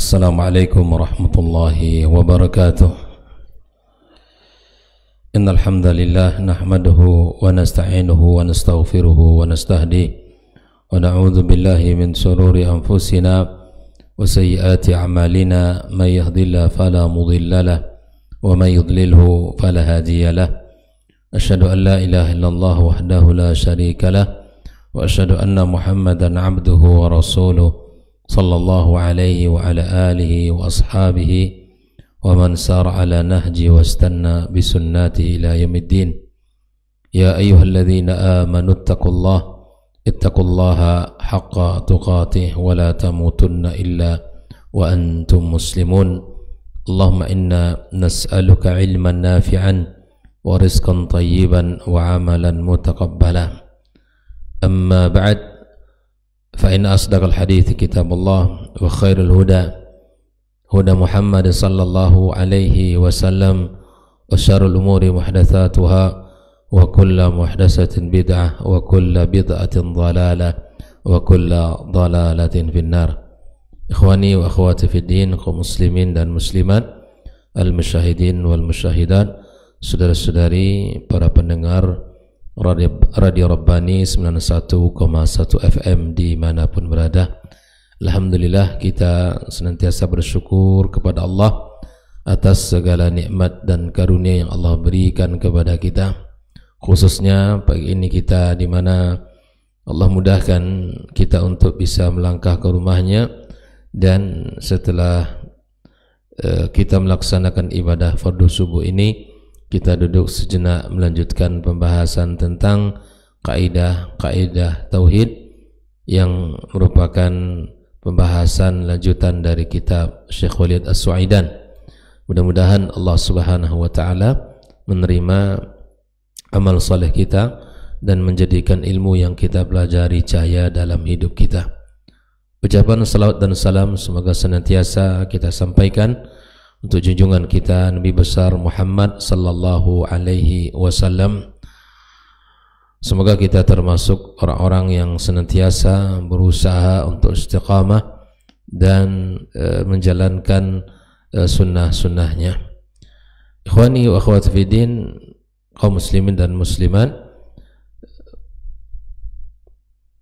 Assalamualaikum warahmatullahi wabarakatuh. Innal hamdalillah nahmaduhu wa nasta'inuhu wa nastaghfiruhu wa nastahdihi wa na'udzu billahi min shururi anfusina wa sayyiati a'malina may yahdihillahu fala mudilla lahu wa may yudlilhu fala hadiya lahu. Asyhadu an la ilaha illallah wahdahu la syarika lahu wa asyhadu anna Muhammadan 'abduhu wa rasuluhu sallallahu alaihi wa ala alihi wa ashabihi wa man sara ala nahji wa istanna bisunnati ila yaumiddin. Ya ayyuhalladzina amanu ittaqullaha haqqa tuqatih wa la tamutunna illa wa antum muslimun. Allahumma inna nas'aluka ilman nafi'an wa rizqan tayyiban wa amalan mutaqabbala. Amma ba'd, فإن أصدق الحديث كتاب الله وخير الهدى هدى محمد صلى الله عليه وسلم وشر الأمور محدثاتها وكل محدثة بدعة وكل بدعة ضلالة وكل ضلالة في النار. إخواني وأخواتي في الدين, kaum muslimin dan muslimat, al-musyahidin wal musyahidat, saudara-saudari para pendengar Radio Rabbani 91,1 FM dimanapun berada. Alhamdulillah, kita senantiasa bersyukur kepada Allah atas segala nikmat dan karunia yang Allah berikan kepada kita. Khususnya pagi ini kita di mana Allah mudahkan kita untuk bisa melangkah ke rumahnya, dan setelah kita melaksanakan ibadah fardu subuh ini, kita duduk sejenak melanjutkan pembahasan tentang kaidah-kaidah tauhid yang merupakan pembahasan lanjutan dari kitab Syekh Walid As-Suaidan. Mudah-mudahan Allah Subhanahu wa taala menerima amal saleh kita dan menjadikan ilmu yang kita pelajari cahaya dalam hidup kita. Ucapan salawat dan salam semoga senantiasa kita sampaikan untuk junjungan kita Nabi besar Muhammad sallallahu alaihi wasallam. Semoga kita termasuk orang-orang yang senantiasa berusaha untuk istiqamah dan menjalankan sunnah-sunnahnya. Ikhwani wa akhwati fiddin, kaum muslimin dan muslimat,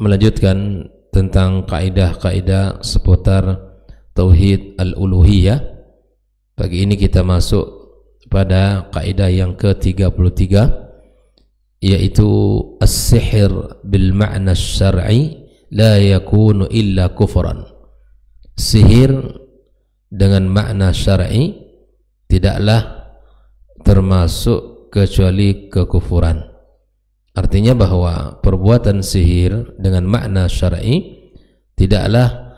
melanjutkan tentang kaidah-kaidah seputar tauhid al-uluhiyah. Pagi ini kita masuk pada kaidah yang ke-33, yaitu as-sihir bil ma'na syar'i la yakunu illa kufran. Sihir dengan makna syar'i tidaklah termasuk kecuali kekufuran. Artinya bahwa perbuatan sihir dengan makna syar'i tidaklah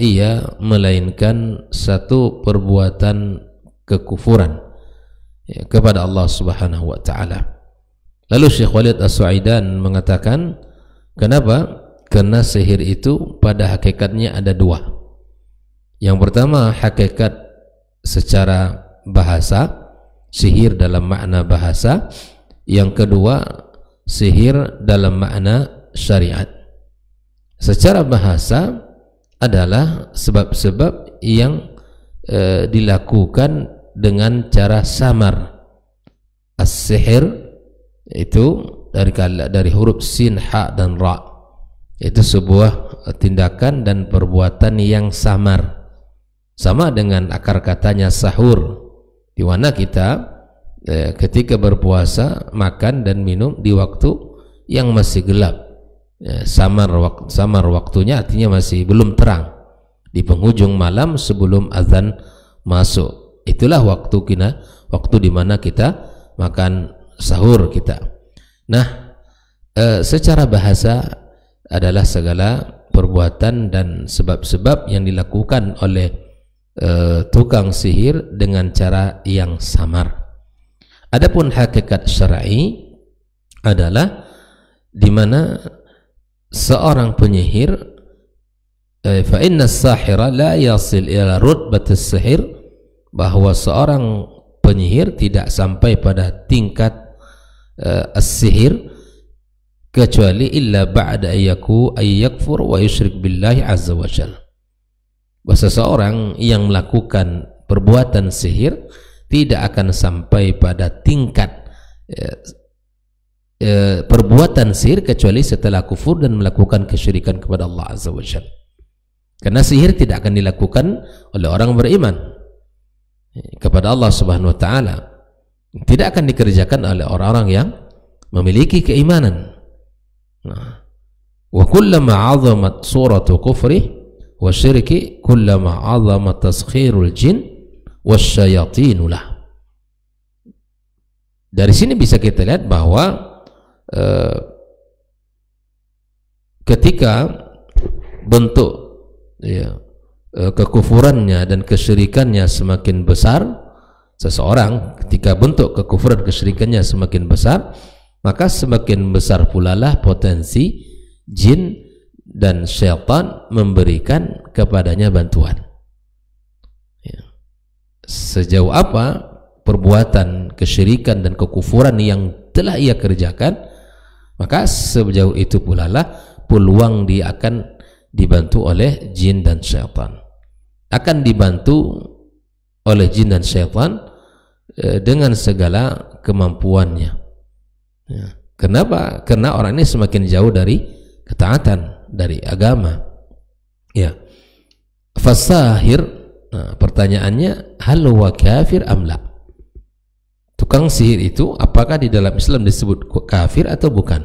ia melainkan satu perbuatan kekufuran kepada Allah Subhanahu wa taala. Lalu Syekh Walid As-Suaidan mengatakan, kenapa? Karena sihir itu pada hakikatnya ada dua. Yang pertama, hakikat secara bahasa, sihir dalam makna bahasa. Yang kedua, sihir dalam makna syariat. Secara bahasa adalah sebab-sebab yang dilakukan dengan cara samar. As-sihir itu dari huruf sin, ha dan ra. Itu sebuah tindakan dan perbuatan yang samar. Sama dengan akar katanya sahur, di mana kita ketika berpuasa makan dan minum di waktu yang masih gelap. Samar waktunya artinya masih belum terang, di penghujung malam sebelum azan masuk. Itulah waktu di mana kita makan sahur kita. Nah, secara bahasa adalah segala perbuatan dan sebab-sebab yang dilakukan oleh tukang sihir dengan cara yang samar. Adapun hakikat syar'i adalah di mana seorang penyihir, fa inna as-sahira la yasil ila rutbat as-sihir, bahwa seorang penyihir tidak sampai pada tingkat as-sihir kecuali illa ba'da ayyaku ayyakfur wa yusyrik billahi azza wa jalla, bahwa seseorang yang melakukan perbuatan sihir tidak akan sampai pada tingkat perbuatan sihir kecuali setelah kufur dan melakukan kesyirikan kepada Allah Azza wa Jalla. Karena sihir tidak akan dilakukan oleh orang beriman kepada Allah Subhanahu wa taala, tidak akan dikerjakan oleh orang-orang yang memiliki keimanan. Nah, wa kullama 'azamat suratu kufri wa syirki kullama 'azamat taskhirul jin wasyayatinulah. Dari sini bisa kita lihat bahwa ketika bentuk kekufurannya dan kesyirikannya semakin besar, seseorang ketika bentuk kekufuran kesyirikannya semakin besar, maka semakin besar pula lah potensi jin dan syaitan memberikan kepadanya bantuan. Sejauh apa perbuatan kesyirikan dan kekufuran yang telah ia kerjakan, maka sejauh itu pula lah peluang dia akan dibantu oleh jin dan syaitan, akan dibantu oleh jin dan syaitan dengan segala kemampuannya. Kenapa? Karena orang ini semakin jauh dari ketaatan, dari agama. Fasahir, pertanyaannya, hal huwa kafir am la? Tukang sihir itu apakah di dalam Islam disebut kafir atau bukan?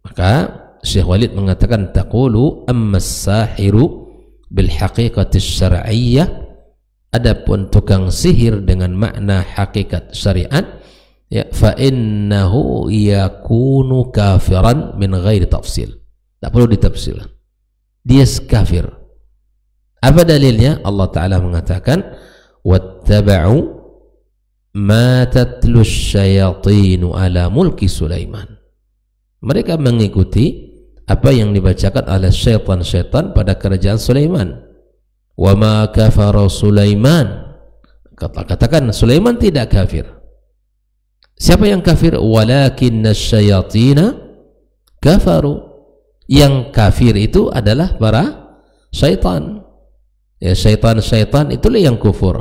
Maka Syekh Walid mengatakan, taqulu amma as-sahiru bil haqiqati syar'iyyah, adapun tukang sihir dengan makna hakikat syariat, fa innahu yakunu kafiran min ghairi tafsil. Tak perlu ditafsirkan, dia kafir. Apa dalilnya? Allah Ta'ala mengatakan, wattaba'u ma tatlu syayatinu ala mulki Sulaiman. Mereka mengikuti apa yang dibacakan oleh syaitan-syaitan pada kerajaan Sulaiman. Wa ma kafara Sulaiman, katakan Sulaiman tidak kafir. Siapa yang kafir? Walakinna syayatina kafaru. Yang kafir itu adalah para syaitan. Syaitan-syaitan itulah yang kufur.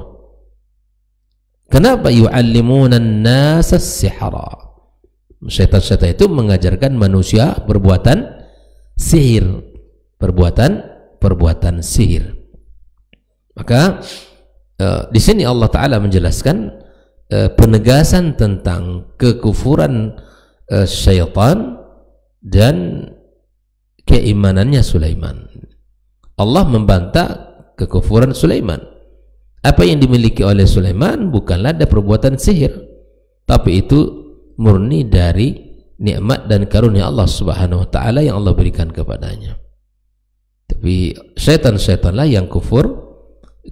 Kenapa? Yu'allimuna an-nasa as-sihra. Syaitan-syaitan itu mengajarkan manusia perbuatan sihir, perbuatan sihir. Maka di sini Allah Ta'ala menjelaskan penegasan tentang kekufuran syaitan dan keimanannya Sulaiman. Allah membantah kekufuran Sulaiman. Apa yang dimiliki oleh Sulaiman bukanlah ada perbuatan sihir, tapi itu murni dari nikmat dan karunia Allah Subhanahu wa taala yang Allah berikan kepadanya. Tapi syaitan-syaitanlah yang kufur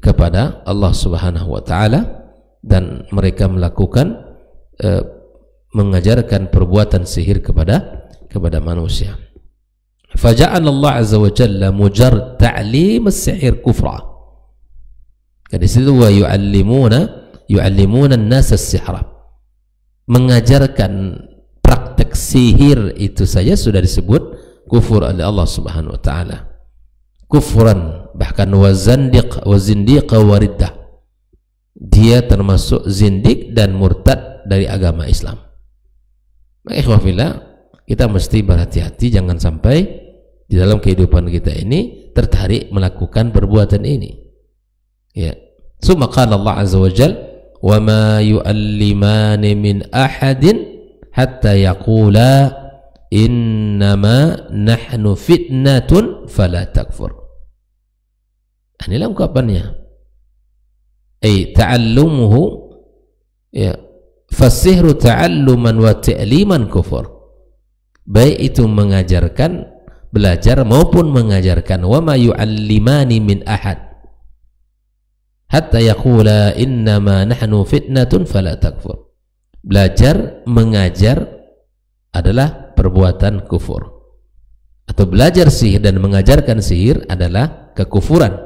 kepada Allah Subhanahu wa taala dan mereka melakukan mengajarkan perbuatan sihir kepada manusia. Faja'ala Allah azza wa jalla mujarrad ta'lim as-sihr kufra. Dari situ wa yu'allimuna an-nas as-sihra. Mengajarkan praktek sihir itu saja sudah disebut kufur oleh Allah Subhanahu wa taala. Kufran, bahkan wa zindiq wa riddah. Dia termasuk zindik dan murtad dari agama Islam. Maka ikhwafillah, kita mesti berhati-hati jangan sampai di dalam kehidupan kita ini tertarik melakukan perbuatan ini. Summa qala Allah azza wa jalla, wa ma yu'allimani min ahadin hatta yaqula innama nahnu fitnatun fala takfur. Inilah ungkapannya. Ta'allumuhu, fasihru ta'alluman wa ta'liman kufur. Baik itu mengajarkan, belajar maupun mengajarkan. Wa ma yu'allimani min ahad hatta yaqula innama nahnu fitnatun fala takfur. Belajar, mengajar adalah perbuatan kufur, atau belajar sihir dan mengajarkan sihir adalah kekufuran.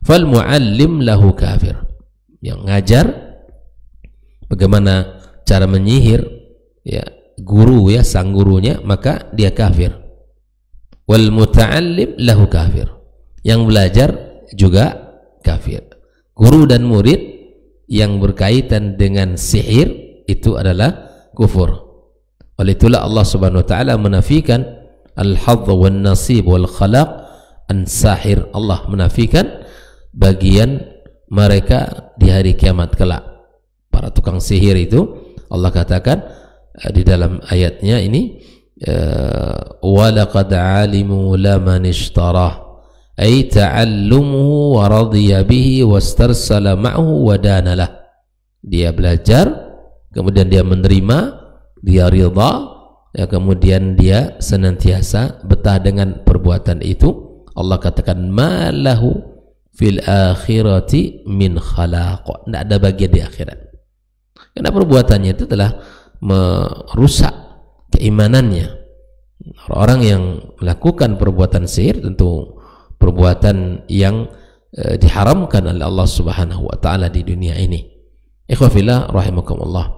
Fal muallim lahu kafir. Yang ngajar bagaimana cara menyihir, guru, sang gurunya, maka dia kafir. Wal muta'allim lahu kafir. Yang belajar juga kafir. Guru dan murid yang berkaitan dengan sihir itu adalah kufur. Oleh itulah Allah Subhanahu wa taala menafikan al-hadz wan nasib wal khalaq an sahir. Allah menafikan bagian mereka di hari kiamat kelak. Para tukang sihir itu Allah katakan di dalam ayatnya ini, wa laqad alimu laman ishtarah ay ta'allumuhu wa radiya bihi wastarsala ma'hu wa danalah. Dia belajar, kemudian dia menerima, dia ridha, ya, kemudian dia senantiasa betah dengan perbuatan itu. Allah katakan ma lahu fil akhirati min khalaq, tidak ada bagian di akhirat, karena perbuatannya itu telah merusak keimanannya. Orang yang melakukan perbuatan sihir tentu perbuatan yang diharamkan oleh Allah Subhanahu wa taala di dunia ini. Ikhwafillah rahimakumullah.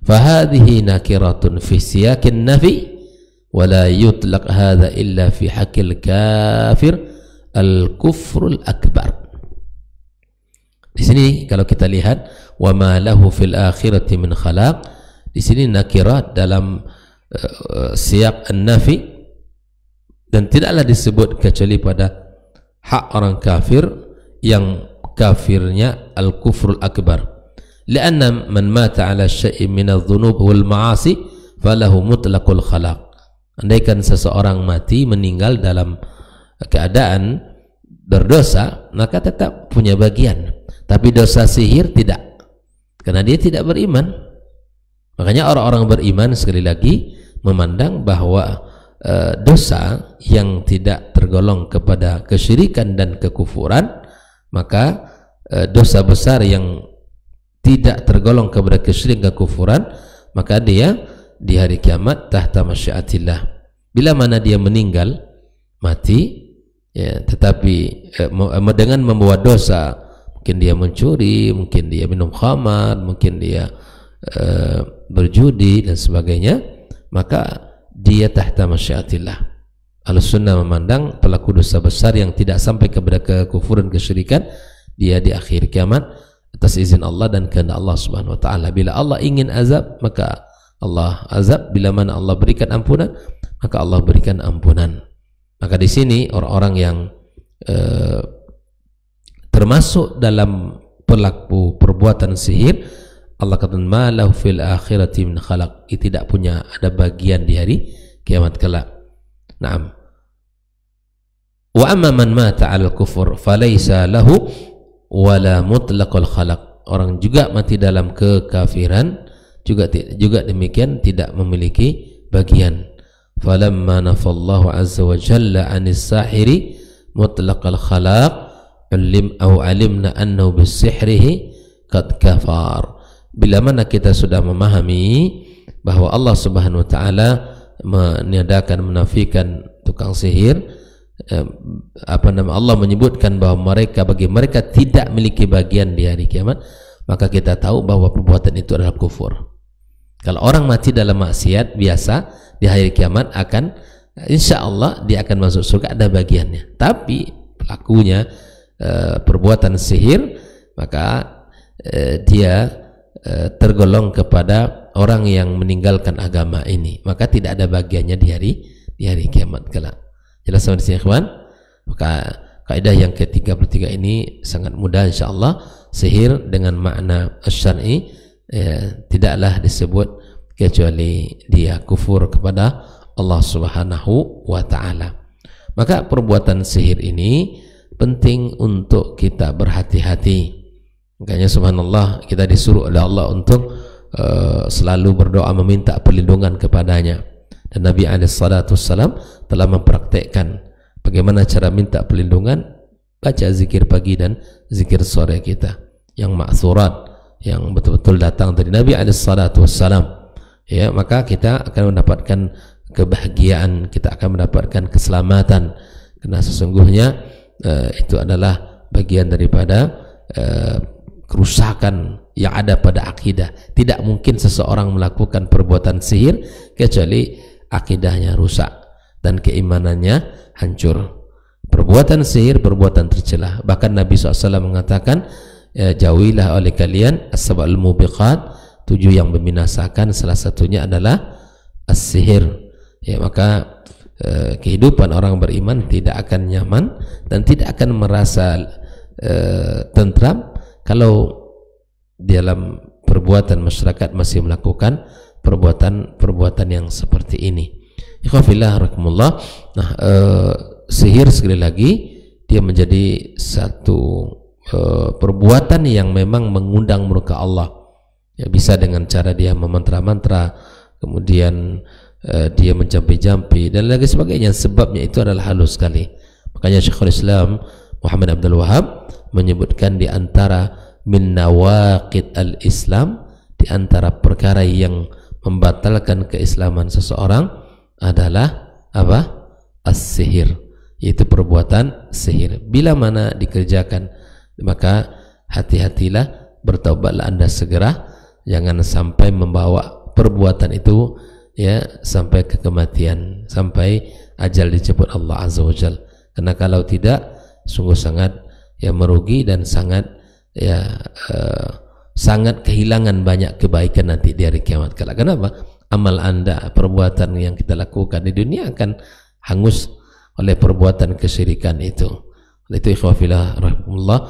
Fahadhihi nakiratun fi siyakin nafi wa la yutlaq hadha illa fi haqqil kafir al-kufrul akbar. Di sini kalau kita lihat wa ma lahu fil akhirati min khalaq, di sini nakirat dalam siyak an-nafi, dan tidaklah disebut kecuali pada hak orang kafir yang kafirnya al-kufrul akbar. Lianna man mata ala syai'in min adh-dhunub wal ma'asi falahu mutlaqul khalaq. Andaikan seseorang mati meninggal dalam keadaan berdosa, maka tetap punya bagian. Tapi dosa sihir tidak, karena dia tidak beriman. Makanya orang-orang beriman sekali lagi memandang bahwa dosa yang tidak tergolong kepada kesyirikan dan kekufuran, maka dosa besar yang tidak tergolong kepada kesyirikan dan kekufuran, maka dia di hari kiamat tahta masyiatillah. Bila mana dia meninggal mati, ya, tetapi dengan membawa dosa, mungkin dia mencuri, mungkin dia minum khamar, mungkin dia berjudi dan sebagainya, maka dia tahta masyiatillah. Al-Sunnah memandang pelaku dosa besar yang tidak sampai kepada kekufuran kesyirikan, dia di akhir kiamat atas izin Allah dan kehendak Allah Subhanahu wa taala. Bila Allah ingin azab, maka Allah azab. Bila mana Allah berikan ampunan, maka Allah berikan ampunan. Maka di sini orang-orang yang termasuk dalam pelaku perbuatan sihir, Allah kata ma lahu fil akhirati min khalaq, tidak punya ada bagian di hari kiamat kelak. Naam. Wa amma man mata 'ala al-kufur falaysa lahu wala mutlaqul khalaq. Orang juga mati dalam kekafiran juga demikian tidak memiliki bagian. Falamma nafallahu azza wa jalla 'anis sahiri mutlaqal khalaq alimna annahu bis-sihrihi qad kafar. Bila mana kita sudah memahami bahwa Allah Subhanahu wa taala meniadakan, menafikan tukang sihir, Allah menyebutkan bahwa bagi mereka tidak memiliki bagian di hari kiamat, maka kita tahu bahwa perbuatan itu adalah kufur. Kalau orang mati dalam maksiat biasa, di hari kiamat akan, insya Allah dia akan masuk surga, ada bagiannya. Tapi pelakunya perbuatan sihir, maka dia tergolong kepada orang yang meninggalkan agama ini, maka tidak ada bagiannya di hari kiamat kelak. Jelas sama di sini, ikhwan? Maka kaidah yang ke-33 ini sangat mudah insyaallah. Sihir dengan makna syar'i tidaklah disebut kecuali dia kufur kepada Allah Subhanahu wa taala. Maka perbuatan sihir ini penting untuk kita berhati-hati. Makanya subhanallah, kita disuruh oleh Allah untuk selalu berdoa meminta perlindungan kepadanya. Dan Nabi SAW telah mempraktekkan bagaimana cara minta perlindungan. Baca zikir pagi dan zikir sore kita yang ma'thurat, yang betul-betul datang dari Nabi SAW, ya, maka kita akan mendapatkan kebahagiaan, kita akan mendapatkan keselamatan, karena sesungguhnya itu adalah bagian daripada kerusakan yang ada pada akidah. Tidak mungkin seseorang melakukan perbuatan sihir kecuali akidahnya rusak dan keimanannya hancur. perbuatan sihir perbuatan tercela. Bahkan Nabi SAW mengatakan, jauhilah oleh kalian as-sab'ul mubiqat, 7 yang membinasakan, salah satunya adalah as-sihir. Ya, maka kehidupan orang beriman tidak akan nyaman dan tidak akan merasa tentram kalau dalam perbuatan masyarakat masih melakukan perbuatan yang seperti ini. Ikhwafillah rahimakumullah. Nah, sihir sekali lagi dia menjadi satu perbuatan yang memang mengundang murka Allah. Ya, bisa dengan cara dia memantra-mantra, kemudian dia menjampi-jampi dan lain sebagainya. Sebabnya itu adalah halus sekali. Makanya Syekhul Islam Muhammad Abdul Wahab menyebutkan di antara min nawaqid al-Islam, di antara perkara yang membatalkan keislaman seseorang adalah apa? As-sihir, yaitu perbuatan sihir. Bila mana dikerjakan, maka hati-hatilah, bertaubatlah Anda segera, jangan sampai membawa perbuatan itu ya sampai ke kematian, sampai ajal dijemput Allah Azza wa Jalla. Karena kalau tidak, sungguh sangat ya merugi dan sangat ya sangat kehilangan banyak kebaikan nanti di hari kiamat kelak. Kenapa? Amal Anda, perbuatan yang kita lakukan di dunia akan hangus oleh perbuatan kesyirikan itu. Oleh itu ikhwafillah rahimahullah,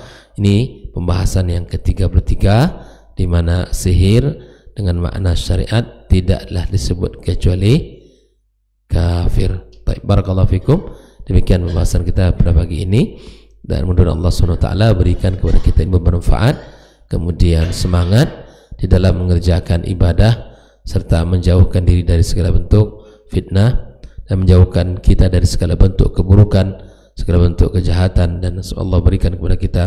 ini pembahasan yang ke-33 di mana sihir dengan makna syariat tidaklah disebut kecuali kafir. Baik, barakallahu fikum. Demikian pembahasan kita pada pagi ini, dan mudah-mudahan Allah SWT berikan kepada kita ilmu bermanfaat, kemudian semangat di dalam mengerjakan ibadah, serta menjauhkan diri dari segala bentuk fitnah dan menjauhkan kita dari segala bentuk keburukan, segala bentuk kejahatan, dan Allah berikan kepada kita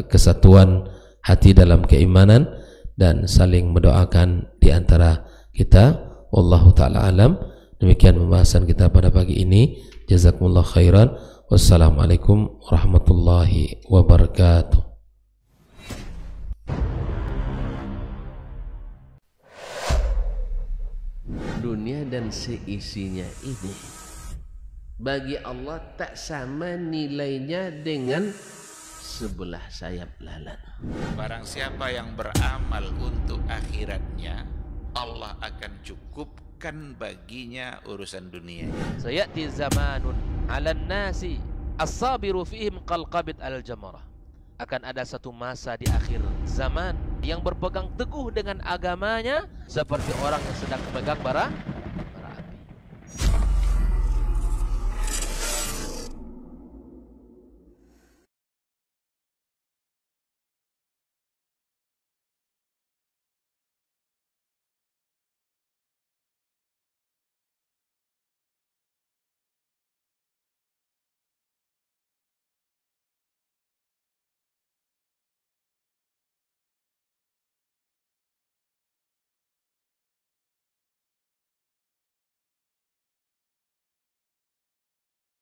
kesatuan hati dalam keimanan dan saling mendoakan di antara kita. Wallahu ta'ala alam. Demikian pembahasan kita pada pagi ini. Jazakumullah khairan. Wassalamualaikum warahmatullahi wabarakatuh. Dunia dan seisinya ini bagi Allah tak sama nilainya dengan sebelah sayap lalat. Barang siapa yang beramal untuk akhiratnya, Allah akan cukupkan baginya urusan dunia. Sayati zamanun 'alan nasi as-sabiru fihim qalqabit al-jamarah. Akan ada satu masa di akhir zaman yang berpegang teguh dengan agamanya seperti orang yang sedang memegang bara